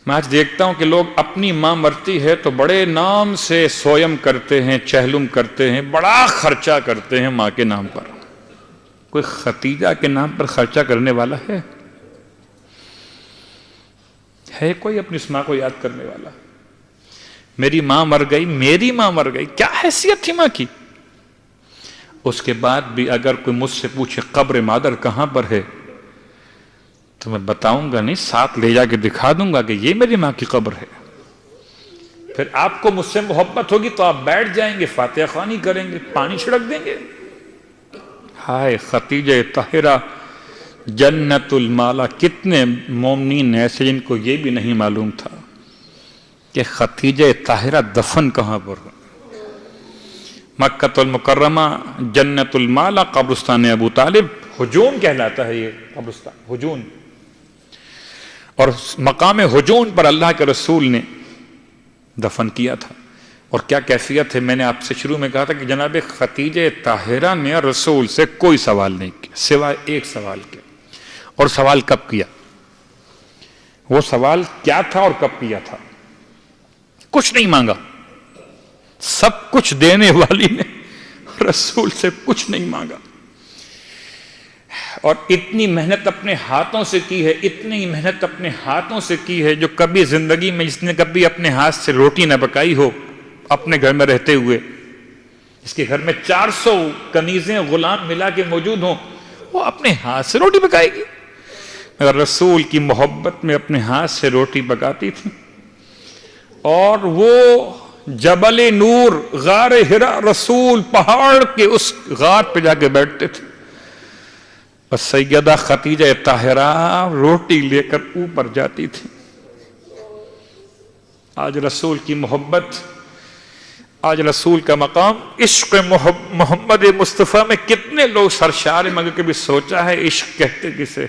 میں آج دیکھتا ہوں کہ لوگ اپنی ماں مرتی ہے تو بڑے نام سے سویم کرتے ہیں، چہلم کرتے ہیں، بڑا خرچہ کرتے ہیں ماں کے نام پر۔ کوئی ختیجہ کے نام پر خرچہ کرنے والا ہے کوئی اپنی اس ماں کو یاد کرنے والا؟ میری ماں مر گئی، میری ماں مر گئی، کیا حیثیت تھی ماں کی؟ اس کے بعد بھی اگر کوئی مجھ سے پوچھے قبر مادر کہاں پر ہے تو میں بتاؤں گا نہیں، ساتھ لے جا کے دکھا دوں گا کہ یہ میری ماں کی قبر ہے۔ پھر آپ کو مجھ سے محبت ہوگی تو آپ بیٹھ جائیں گے، فاتحہ خوانی کریں گے، پانی چھڑک دیں گے۔ ہائے خدیجہ طاہرہ جنت المالا، کتنے مومنین ایسے جن کو یہ بھی نہیں معلوم تھا کہ خدیجہ طاہرہ دفن کہاں پر ہے۔ مکہ المکرمہ جنت المالا، قبرستان ابو طالب، حجون کہلاتا ہے یہ قبرستان، حجون۔ اور مقام حجون پر اللہ کے رسول نے دفن کیا تھا۔ اور کیا کیفیت ہے، میں نے آپ سے شروع میں کہا تھا کہ جناب خدیجہ طاہرہ نے رسول سے کوئی سوال نہیں کیا سوائے ایک سوال کے، اور سوال کب کیا؟ وہ سوال کیا تھا اور کب کیا تھا؟ کچھ نہیں مانگا، سب کچھ دینے والی نے رسول سے کچھ نہیں مانگا۔ اور اتنی محنت اپنے ہاتھوں سے کی ہے، اتنی محنت اپنے ہاتھوں سے کی ہے جو کبھی زندگی میں جس نے کبھی اپنے ہاتھ سے روٹی نہ پکائی ہو اپنے گھر میں رہتے ہوئے، اس کے گھر میں 400 کنیزیں غلام ملا کے موجود ہوں، وہ اپنے ہاتھ سے روٹی پکائے گی؟ مگر رسول کی محبت میں اپنے ہاتھ سے روٹی پکاتی تھی۔ اور وہ جبل نور، غار ہرا، رسول پہاڑ کے اس غار پہ جا کے بیٹھتے تھے، بس سیدہ خدیجہ طاہرہ روٹی لے کر اوپر جاتی تھی۔ آج رسول کی محبت، آج رسول کا مقام، عشق محمد مصطفیٰ میں کتنے لوگ سرشار ہیں، مگر کبھی سوچا ہے عشق کہتے کسے؟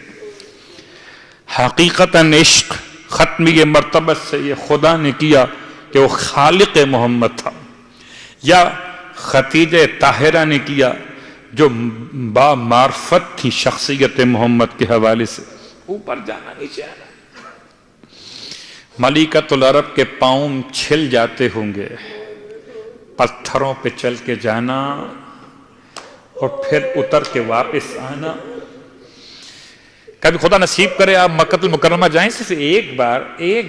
حقیقتاً عشق ختمی مرتبت سے یہ خدا نے کیا کہ وہ خالق محمد تھا، یا خدیجہ طاہرہ نے کیا جو با معرفت تھی شخصیت محمد کے حوالے سے؟ اوپر جانا، نیچے آنا۔ ملکۃ العرب کے پاؤں چھل جاتے ہوں گے، پتھروں پہ چل کے جانا اور پھر اتر کے واپس آنا۔ کبھی خدا نصیب کرے آپ مکہ المکرمہ جائیں، صرف ایک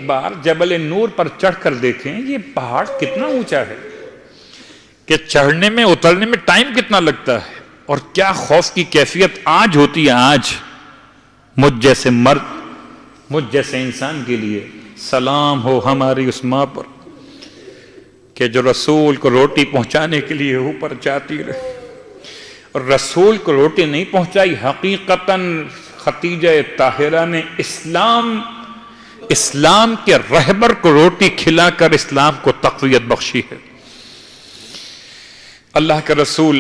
بار جبل نور پر چڑھ کر دیکھیں یہ پہاڑ کتنا اونچا ہے، کہ چڑھنے میں اترنے میں ٹائم کتنا لگتا ہے، اور کیا خوف کی کیفیت آج ہوتی ہے۔ آج مجھ جیسے مرد، مجھ جیسے انسان کے لیے سلام ہو ہماری اس ماں پر کہ جو رسول کو روٹی پہنچانے کے لیے اوپر جاتی رہے، اور رسول کو روٹی نہیں پہنچائی۔ حقیقتاً خدیجہ طاہرہ نے اسلام کے رہبر کو روٹی کھلا کر اسلام کو تقویت بخشی ہے۔ اللہ کے رسول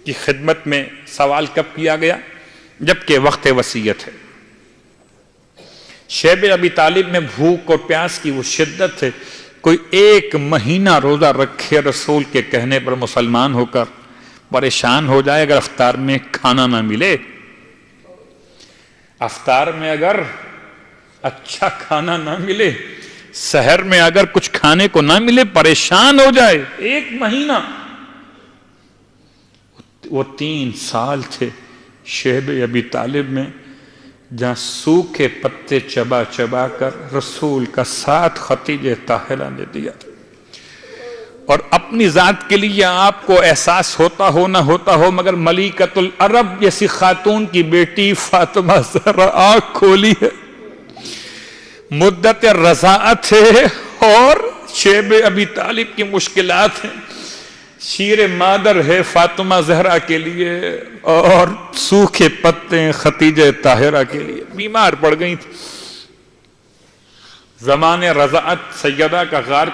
کی خدمت میں سوال کب کیا گیا؟ جبکہ وقت وصیت ہے۔ شیب ابی طالب میں بھوک اور پیاس کی وہ شدت ہے، کوئی 1 مہینہ روزہ رکھے رسول کے کہنے پر مسلمان ہو کر پریشان ہو جائے اگر افطار میں کھانا نہ ملے، افطار میں اگر اچھا کھانا نہ ملے، سحر میں اگر کچھ کھانے کو نہ ملے، پریشان ہو جائے 1 مہینہ۔ وہ 3 سال تھے شیب ابی طالب میں، جہاں سوکھے پتے چبا چبا کر رسول کا ساتھ خدیجہ طاہرہ نے دیا، اور اپنی ذات کے لیے آپ کو احساس ہوتا ہو نہ ہوتا ہو، مگر ملکۃ العرب جیسی خاتون کی بیٹی فاطمہ زہرا آنکھ کھولی ہے، مدت رضاعت ہے، اور شیب ابی طالب کی مشکلات ہیں، شیر مادر ہے فاطمہ زہرا کے لیے، اور سوکھے پتے خدیجہ طاہرہ کے لیے، بیمار پڑ گئی تھی۔ زمان رضاعت سیدہ کا غار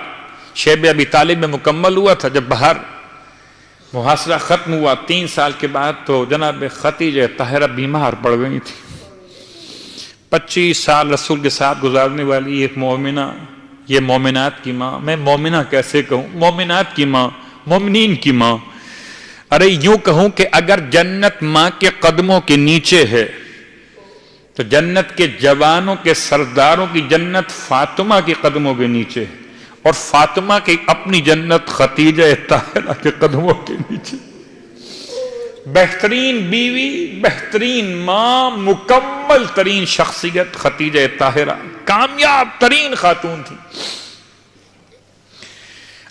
شیب ابی طالب میں مکمل ہوا تھا۔ جب باہر محاصرہ ختم ہوا 3 سال کے بعد، تو جناب خدیجہ طاہرہ بیمار پڑ گئی تھی۔ 25 سال رسول کے ساتھ گزارنے والی ایک مومنہ، یہ مومنات کی ماں، میں مومنہ کیسے کہوں، مومنات کی ماں، مومنین کی ماں، ارے یوں کہوں کہ اگر جنت ماں کے قدموں کے نیچے ہے تو جنت کے جوانوں کے سرداروں کی جنت فاطمہ کے قدموں کے نیچے ہے، اور فاطمہ کی اپنی جنت خدیجہ طاہرہ کے قدموں کے نیچے۔ بہترین بیوی، بہترین ماں، مکمل ترین شخصیت خدیجہ طاہرہ، کامیاب ترین خاتون تھی۔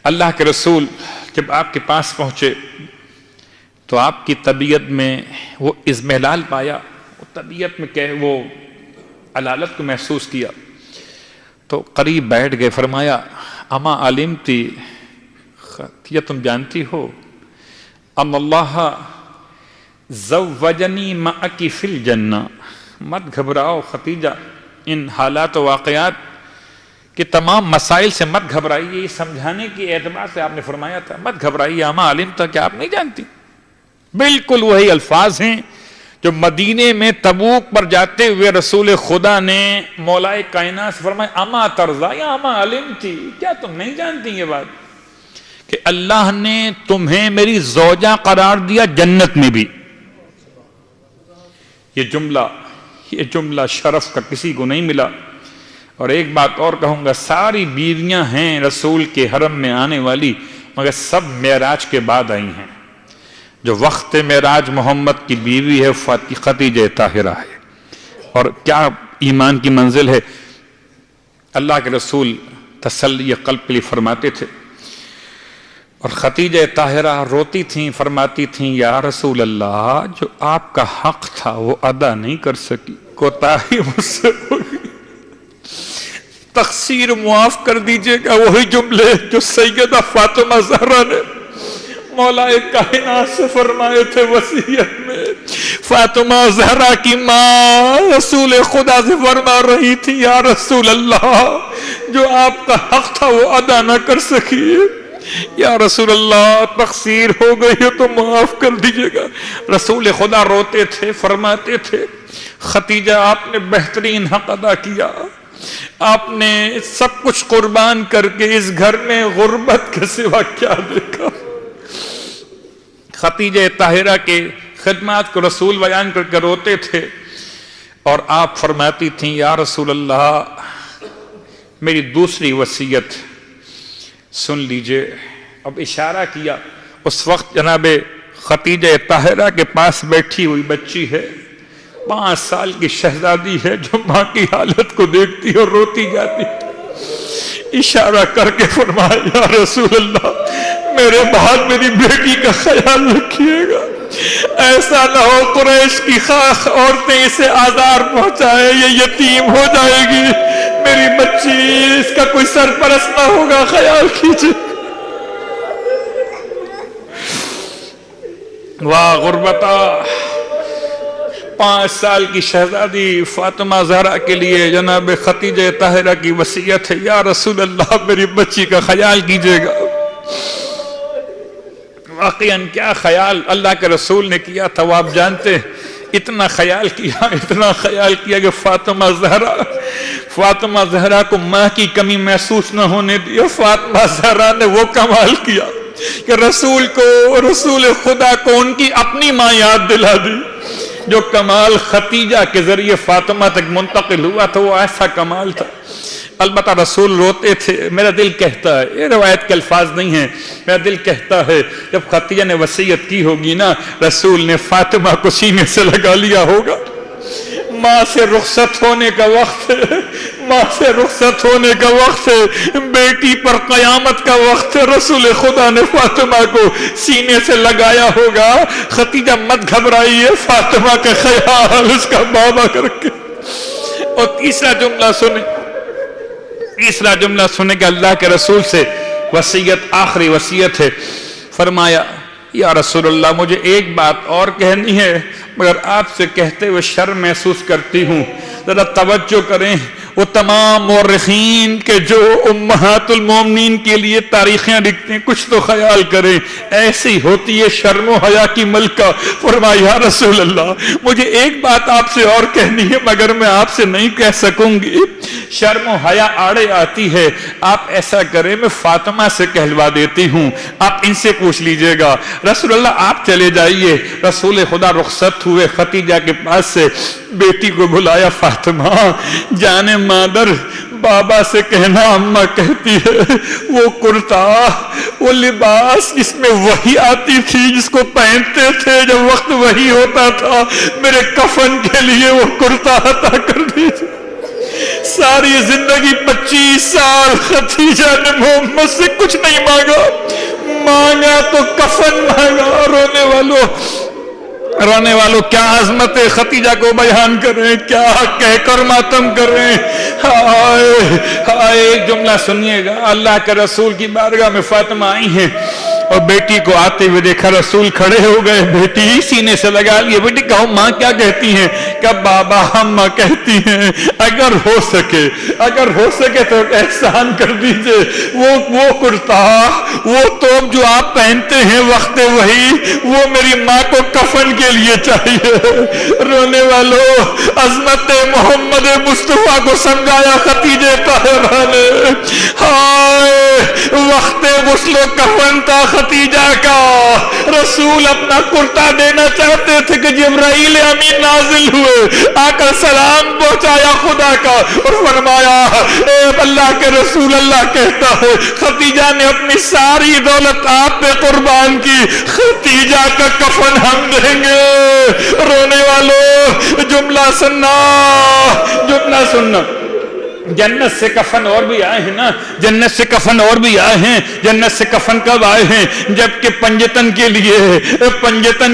اللہ کے رسول جب آپ کے پاس پہنچے تو آپ کی طبیعت میں وہ اضمحلال پایا، وہ طبیعت میں کہ وہ علالت کو محسوس کیا، تو قریب بیٹھ گئے، فرمایا اما علمتی، یہ تم جانتی ہو ام اللہ زوجنی معکی فی الجنہ، مت گھبراؤ خدیجہ، ان حالات و واقعات کہ تمام مسائل سے مت گھبرائیے، یہ سمجھانے کی اعتبار سے آپ نے فرمایا تھا، مت گھبرائیے اما علمتا، کہ آپ نہیں جانتی؟ بالکل وہی الفاظ ہیں جو مدینے میں تبوک پر جاتے ہوئے رسول خدا نے مولائے کائنات سے فرمایا اما ترضا یا اما علمتی، کیا تم نہیں جانتی یہ بات کہ اللہ نے تمہیں میری زوجہ قرار دیا جنت میں بھی؟ یہ جملہ شرف کا کسی کو نہیں ملا۔ اور ایک بات اور کہوں گا، ساری بیویاں ہیں رسول کے حرم میں آنے والی، مگر سب معراج کے بعد آئی ہیں۔ جو وقت معراج محمد کی بیوی ہے خدیجہ طاہرہ ہے، اور کیا ایمان کی منزل ہے۔ اللہ کے رسول تسلی قلب کے لیے فرماتے تھے، اور خدیجہ طاہرہ روتی تھیں، فرماتی تھیں یا رسول اللہ، جو آپ کا حق تھا وہ ادا نہیں کر سکی، کوتاہی مجھ سے ہوئی، تقصیر معاف کر دیجئے گا۔ وہی جملے جو سیدہ فاطمہ زہرا نے مولائے کائنات سے فرمائے تھے وصیت میں۔ فاطمہ زہرا کی ماں رسول خدا سے فرما رہی تھی یا رسول اللہ، جو آپ کا حق تھا وہ ادا نہ کر سکی، یا رسول اللہ تقصیر ہو گئی ہے تو معاف کر دیجئے گا۔ رسول خدا روتے تھے، فرماتے تھے خدیجہ آپ نے بہترین حق ادا کیا، آپ نے سب کچھ قربان کر کے اس گھر میں غربت کے سوا کیا دیکھا۔ خدیجہ طاہرہ کے خدمات کو رسول بیان کر کے روتے تھے، اور آپ فرماتی تھیں یا رسول اللہ میری دوسری وصیت سن لیجئے۔ اب اشارہ کیا، اس وقت جناب خدیجہ طاہرہ کے پاس بیٹھی ہوئی بچی ہے، 5 سال کی شہزادی ہے، جو ماں کی حالت کو دیکھتی اور روتی جاتی، اشارہ کر کے فرمایا یا رسول اللہ میرے بعد میری بیٹی کا خیال رکھیے گا، ایسا نہ ہو قریش کی خاص عورتیں اسے آزار پہنچائے، یہ یتیم ہو جائے گی میری بچی، اس کا کوئی سرپرست نہ ہوگا، خیال کیجئے۔ واہ غربتا، 5 سال کی شہزادی فاطمہ زہرا کے لیے جناب خدیجہ طاہرہ کی وصیت ہے یا رسول اللہ میری بچی کا خیال کیجئے گا۔ واقعاً کیا خیال اللہ کے رسول نے کیا تھا وہ آپ جانتے ہیں، اتنا خیال کیا کہ فاطمہ زہرا کو ماں کی کمی محسوس نہ ہونے دیا۔ فاطمہ زہرا نے وہ کمال کیا کہ رسول خدا کو ان کی اپنی ماں یاد دلا دی۔ جو کمال خدیجہ کے ذریعے فاطمہ تک منتقل ہوا تھا وہ ایسا کمال تھا۔ البتہ رسول روتے تھے، میرا دل کہتا ہے، یہ روایت کے الفاظ نہیں ہیں، میرا دل کہتا ہے جب خدیجہ نے وصیت کی ہوگی نا، رسول نے فاطمہ کو سینے سے لگا لیا ہوگا۔ ماں سے رخصت ہونے کا وقت ہے، ماں سے رخصت ہونے کا وقت ہے، بیٹی پر قیامت کا وقت ہے، رسول خدا نے فاطمہ کو سینے سے لگایا ہوگا۔ خدیجہ مت گھبرائیے، فاطمہ کا خیال اس کا بابا کر کے۔ اور تیسرا جملہ سنے کہ اللہ کے رسول سے وصیت، آخری وصیت ہے، فرمایا یا رسول اللہ مجھے ایک بات اور کہنی ہے، مگر آپ سے کہتے ہوئے شرم محسوس کرتی ہوں، ذرا توجہ کریں۔ وہ تمام مورخین کے جو امہات المومنین کے لیے تاریخیں لکھتے ہیں کچھ تو خیال کریں، ایسی ہوتی ہے شرم و حیا کی ملکہ۔ فرمایا یا رسول اللہ مجھے ایک بات آپ سے اور کہنی ہے مگر میں آپ سے نہیں کہہ سکوں گی، شرم و حیا آڑے آتی ہے، آپ ایسا کریں میں فاطمہ سے کہلوا دیتی ہوں، آپ ان سے پوچھ لیجئے گا۔ رسول اللہ آپ چلے جائیے۔ رسول خدا رخصت ہوئے، ختیجہ کے پاس سے بیٹی کو بلایا، فاطمہ جانے مادر بابا سے کہنا اماں کہتی ہے وہ کرتا، وہ لباس جس میں وحی آتی تھی، جس کو پہنتے تھے جب وقت وحی ہوتا تھا، میرے کفن کے لیے وہ کرتا عطا کر دیجیے۔ ساری زندگی 25 سال ختیجہ نے محمد سے کچھ نہیں مانگا تو کفن مانگا۔ رونے والوں کیا عظمت ختیجہ کو بیان کریں، کیا کہہ کر ماتم کریں۔ ہائے ایک جملہ سنیے گا، اللہ کے رسول کی بارگاہ میں فاطمہ آئی ہیں اور بیٹی کو آتے ہوئے دیکھا، رسول کھڑے ہو گئے، بیٹی سینے سے لگا لیے، بیٹی کہو ماں کیا کہتی ہیں؟ کہ بابا ہم کہتی ہیں اگر ہو سکے تو احسان کر دیجئے، وہ کرتا وہ توب جو آپ پہنتے ہیں وقت وہی، وہ میری ماں کو کفن کے لیے چاہیے۔ رونے والوں عظمت محمد مصطفیٰ کو سمجھایا ختیجہ طاہرہ نے۔ ہائے وقت غسل و کفن تھا ختیجہ کا، رسول اپنا کرتا دینا چاہتے تھے کہ جبرائیل امین نازل ہوئے، آ کر سلام پہنچایا خدا کا اور فرمایا اے اللہ کے رسول، اللہ کہتا ہے ختیجہ نے اپنی ساری دولت آپ پہ قربان کی، ختیجہ کا کفن ہم دیں گے۔ رونے والوں جملہ سننا، جنت سے کفن اور بھی آئے ہیں نا، جنت سے کفن اور بھی آئے ہیں۔ جنت سے کفن کب آئے ہیں؟ جبکہ پنجتن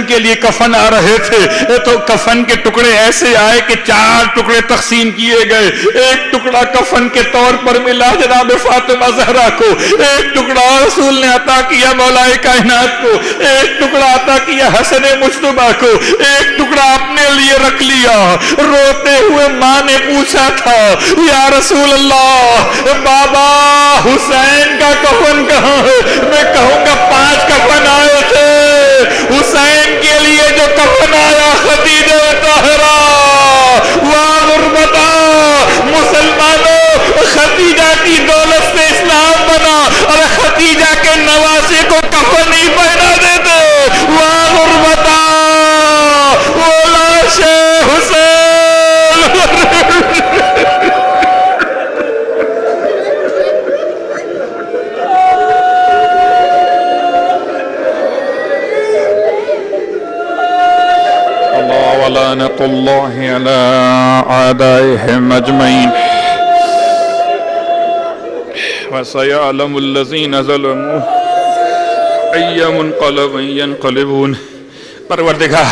کے لیے کفن آ رہے تھے تو کفن کے ٹکڑے ایسے آئے کہ 4 ٹکڑے تقسیم کیے گئے، ایک ٹکڑا کفن کے طور پر ملا جناب فاطمہ زہرا کو، ایک ٹکڑا رسول نے عطا کیا مولا کائنات کو، ایک ٹکڑا عطا کیا حسن مجتبیٰ کو، ایک ٹکڑا اپنے لیے رکھ لیا۔ روتے ہوئے ماں نے پوچھا تھا یا رسول اللہ بابا حسین کا کفن کہاں ہے؟ میں کہوں گا 5 کفن آئے تھے، حسین کے لیے جو کفن آیا ختیجہ طاہرہ واہ غربتا، مسلمانوں ختیجہ کی دولت سے اسلام بنا اور ختیجہ کے نواسے کو کفن نہیں پہنا دیتے، واہ غربتا وہ لاش حسین۔ لعنت اللہ علی اعدائهم اجمعین وسيعلم الذین ظلموا ای منقلب ینقلبون۔ پروردگار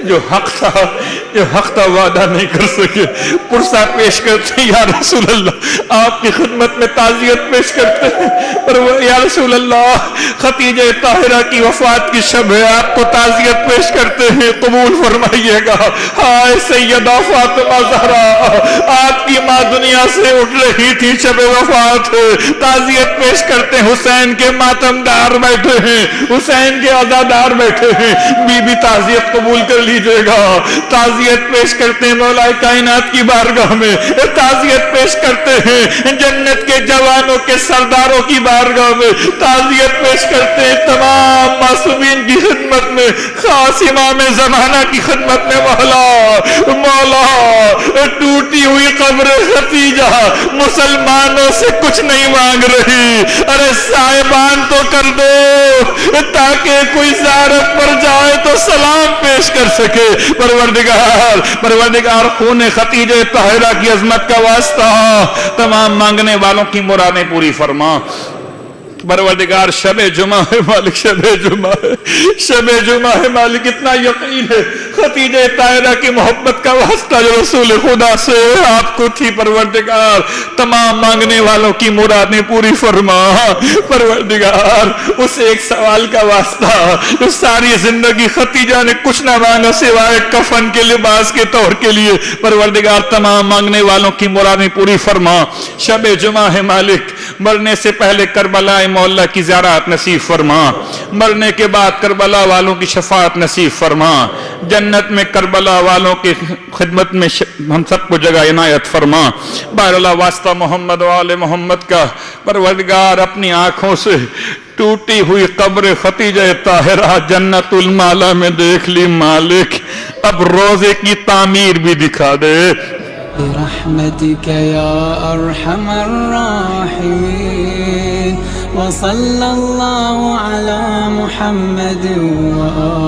جو حق تھا وعدہ نہیں کر سکے، پرسہ پیش کرتے ہیں یا رسول اللہ آپ کی خدمت میں تعزیت پیش کرتے ہیں، اور یا رسول اللہ ختیجہ طاہرہ کی وفات کی شب ہے، آپ کو تعزیت پیش کرتے ہیں، قبول فرمائیے گا۔ ہائے سیدہ فاطمہ زہرا، آپ کی ماں دنیا سے اٹھ رہی تھی، شب وفات ہے، تعزیت پیش کرتے ہیں، حسین کے ماتم دار بیٹھے ہیں، حسین کے عزادار بیٹھے ہیں، بی بی تعزیت قبول کر لیجئے گا۔ تعزیت پیش کرتے ہیں مولا کائنات کی بارگاہ میں، تعزیت پیش کرتے ہیں جنت کے جوانوں کے سرداروں کی بارگاہ میں، تعزیت پیش کرتے ہیں تمام معصومین کی خدمت میں، خاص امام زمانہ کی خدمت میں۔ مولا ٹوٹی ہوئی قبر ختیجہ مسلمانوں سے کچھ نہیں مانگ رہی، ارے صاحبان تو کر دو تاکہ کوئی زیارت پر جائے تو سلام پیش کر سکے۔ پروردگار خون ختیجہ طاہرہ کی عظمت کا واسطہ تمام مانگنے والوں کی مرادیں پوری فرما۔ پروردگار شب جمعہ ہے مالک، شب جمعہ ہے، شب جمعہ ہے مالک، اتنا یقین ہے ختیجہ طاہرہ کی محبت کا واسطہ جو رسول خدا سے آپ کو تھی، پروردگار تمام مانگنے والوں کی مرادیں پوری فرما، پروردگار اس ایک سوال کا واسطہ جو ساری زندگی ختیجہ نے کچھ نہ مانگا سوائے کفن کے لباس کے طور کے لیے، پروردگار تمام مانگنے والوں کی مرادیں پوری فرما۔ شب جمعہ ہے مالک، مرنے سے پہلے کربلا مولا کی زیارت نصیب فرما، مرنے کے بعد کربلا والوں کی شفاعت نصیب فرما، جنت میں کربلا والوں کی خدمت میں ہم سب کو جگہ عنایت فرما۔ بار اللہ واسطہ محمد و آل محمد کا، پروردگار اپنی آنکھوں سے ٹوٹی ہوئی قبر ختیجہ طاہرہ جنت المالا میں دیکھ لی مالک، اب روزے کی تعمیر بھی دکھا دے۔ برحمتك يا أرحم الراحمين، وصلى الله على محمد وآله